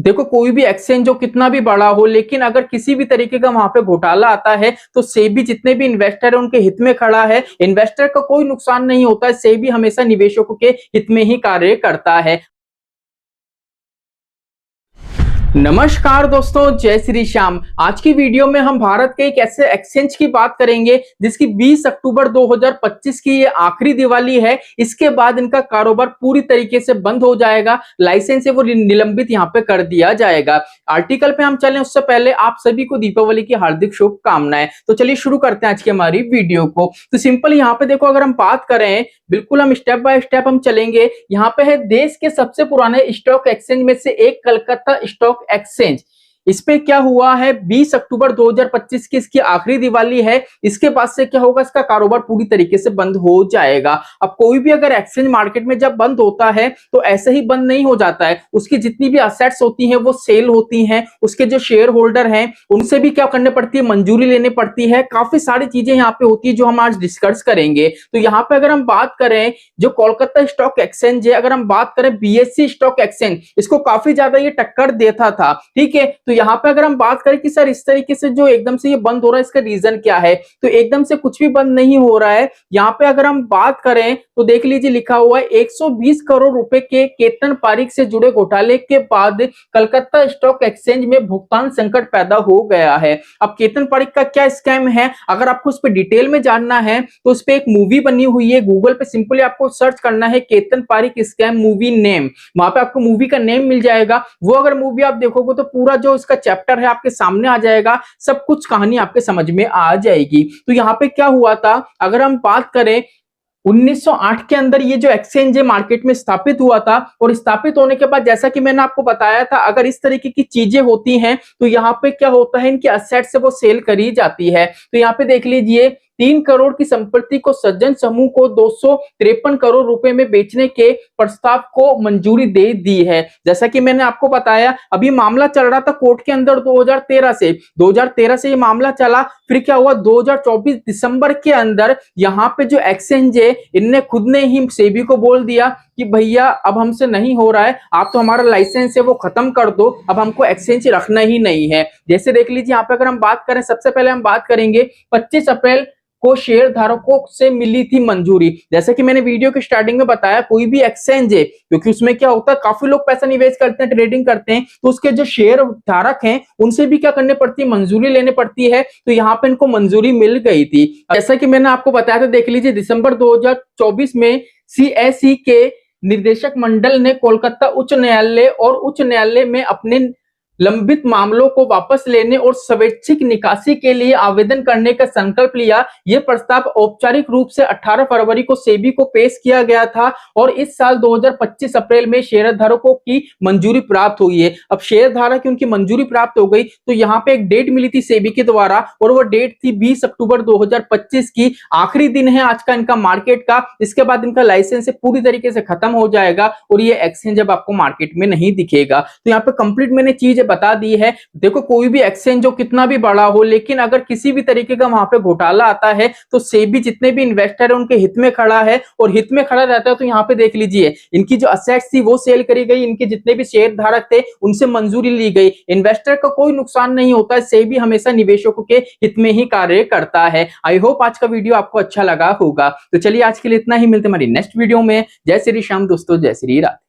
देखो कोई भी एक्सचेंज जो कितना भी बड़ा हो, लेकिन अगर किसी भी तरीके का वहां पे घोटाला आता है तो सेबी जितने भी इन्वेस्टर है उनके हित में खड़ा है। इन्वेस्टर का कोई नुकसान नहीं होता है, सेबी हमेशा निवेशकों के हित में ही कार्य करता है। नमस्कार दोस्तों, जय श्री श्याम। आज की वीडियो में हम भारत के एक ऐसे एक्सचेंज की बात करेंगे जिसकी 20 अक्टूबर 2025 की ये आखिरी दिवाली है। इसके बाद इनका कारोबार पूरी तरीके से बंद हो जाएगा, लाइसेंस है वो निलंबित यहाँ पे कर दिया जाएगा। आर्टिकल पे हम चलें उससे पहले आप सभी को दीपावली की हार्दिक शुभकामनाएं। तो चलिए शुरू करते हैं आज की हमारी वीडियो को। तो सिंपल यहाँ पे देखो, अगर हम बात करें, बिल्कुल हम स्टेप बाय स्टेप हम चलेंगे। यहाँ पे है देश के सबसे पुराने स्टॉक एक्सचेंज में से एक कलकत्ता स्टॉक एक्सचेंज। इसपे क्या हुआ है, 20 अक्टूबर 2025 की इसकी आखिरी दिवाली है। इसके बाद से क्या होगा, इसका कारोबार पूरी तरीके से बंद हो जाएगा। अब कोई भी अगर एक्सचेंज मार्केट में जब बंद होता है तो ऐसे ही बंद नहीं हो जाता है, उसकी जितनी भी असेट्स होती हैं वो सेल होती हैं। उसके जो शेयर होल्डर हैं उनसे भी क्या करने पड़ती है, मंजूरी लेने पड़ती है। काफी सारी चीजें यहाँ पे होती है जो हम आज डिस्कस करेंगे। तो यहाँ पे अगर हम बात करें, जो कोलकाता स्टॉक एक्सचेंज है, अगर हम बात करें बीएससी स्टॉक एक्सचेंज, इसको काफी ज्यादा ये टक्कर देता था। ठीक है, तो यहाँ पे अगर हम बात करें कि सर इस तरीके से जो एकदम से ये बंद हो रहा है, इसका रीजन क्या है, तो एकदम से कुछ भी बंद नहीं हो रहा है। यहाँ पे अगर हम बात करें तो देख लीजिए, लिखा हुआ है 120 करोड़ रुपए के केतन पारिक से जुड़े घोटाले के बाद कलकत्ता स्टॉक एक्सचेंज में भुगतान संकट पैदा हो गया है। अब केतन पारिक का क्या स्कैम है, अगर आपको उस पर डिटेल में जानना है तो उस पर एक मूवी बनी हुई है। गूगल पे सिंपली आपको सर्च करना है Ketan Parikh scam movie name, वहां पे आपको मूवी का नेम मिल जाएगा। वो अगर मूवी आप देखोगे तो पूरा जो इसका चैप्टर है आपके सामने आ जाएगा, सब कुछ कहानी आपके समझ में आ जाएगी। तो यहाँ पे क्या हुआ था, अगर हम बात करें 1908 के अंदर ये जो एक्सचेंज है मार्केट में स्थापित हुआ था, और स्थापित होने के बाद जैसा कि मैंने आपको बताया था, अगर इस तरीके की चीजें होती हैं तो यहाँ पे क्या होता है, इनकी असेट्स से वो सेल करी जाती है। तो यहाँ पे देख लीजिए, 3 करोड़ की संपत्ति को सज्जन समूह को 253 करोड़ रुपए में बेचने के प्रस्ताव को मंजूरी दे दी है। जैसा कि मैंने आपको बताया, अभी मामला चल रहा था कोर्ट के अंदर 2013 से ये मामला चला। फिर क्या हुआ, 2024 दिसंबर के अंदर यहाँ पे जो एक्सचेंज है इनने खुद ने ही सेबी को बोल दिया कि भैया अब हमसे नहीं हो रहा है, आप तो हमारा लाइसेंस है वो खत्म कर दो, अब हमको एक्सचेंज रखना ही नहीं है। जैसे देख लीजिए, यहाँ पे अगर हम बात करें, सबसे पहले हम बात करेंगे 25 अप्रैल को शेयर धारकों से मिली थी मंजूरी। जैसे कि मैंने वीडियो के स्टार्टिंग में बताया, कोई भी एक्सचेंज है, क्योंकि उसमें क्या होता है, काफी लोग पैसा निवेश करते हैं, ट्रेडिंग करते हैं, तो उसके जो शेयर धारक हैं उनसे भी क्या करने पड़ती है, मंजूरी लेने पड़ती है। तो यहाँ पे इनको मंजूरी मिल गई थी। जैसा कि मैंने आपको बताया था, देख लीजिए, दिसंबर 2024 में सीएसई के निर्देशक मंडल ने कोलकाता उच्च न्यायालय और उच्च न्यायालय में अपने लंबित मामलों को वापस लेने और स्वैच्छिक निकासी के लिए आवेदन करने का संकल्प लिया। यह प्रस्ताव औपचारिक रूप से 18 फरवरी को सेबी को पेश किया गया था, और इस साल 2025 अप्रैल में शेयरधारकों की मंजूरी प्राप्त हुई है। अब शेयरधारक की उनकी मंजूरी प्राप्त हो गई, तो यहाँ पे एक डेट मिली थी सेबी के द्वारा, और वो डेट थी 20 अक्टूबर 2025 की। आखिरी दिन है आज का इनका मार्केट का। इसके बाद इनका लाइसेंस पूरी तरीके से खत्म हो जाएगा और ये एक्सचेंज अब आपको मार्केट में नहीं दिखेगा। तो यहाँ पे कंप्लीट मैंने चीज बता दी है। देखो कोई भी एक्सचेंज जो कितना भी बड़ा हो, लेकिन अगर किसी भी तरीके का वहां पे घोटाला आता है तो सेबी जितने भी इन्वेस्टर है उनके हित में खड़ा है, और हित में खड़ा रहता है। तो यहाँ पे देख लीजिए, इनकी जो असेट्स थी वो सेल करी गई, इनके जितने भी शेयर धारक थे उनसे मंजूरी ली गई। इन्वेस्टर का कोई नुकसान नहीं होता है, सेबी हमेशा निवेशकों के हित में ही कार्य करता है। आई होप आज का वीडियो आपको अच्छा लगा होगा। तो चलिए आज के लिए इतना ही, मिलते हमारी नेक्स्ट वीडियो में। जय श्री श्याम दोस्तों, जय श्री राधे।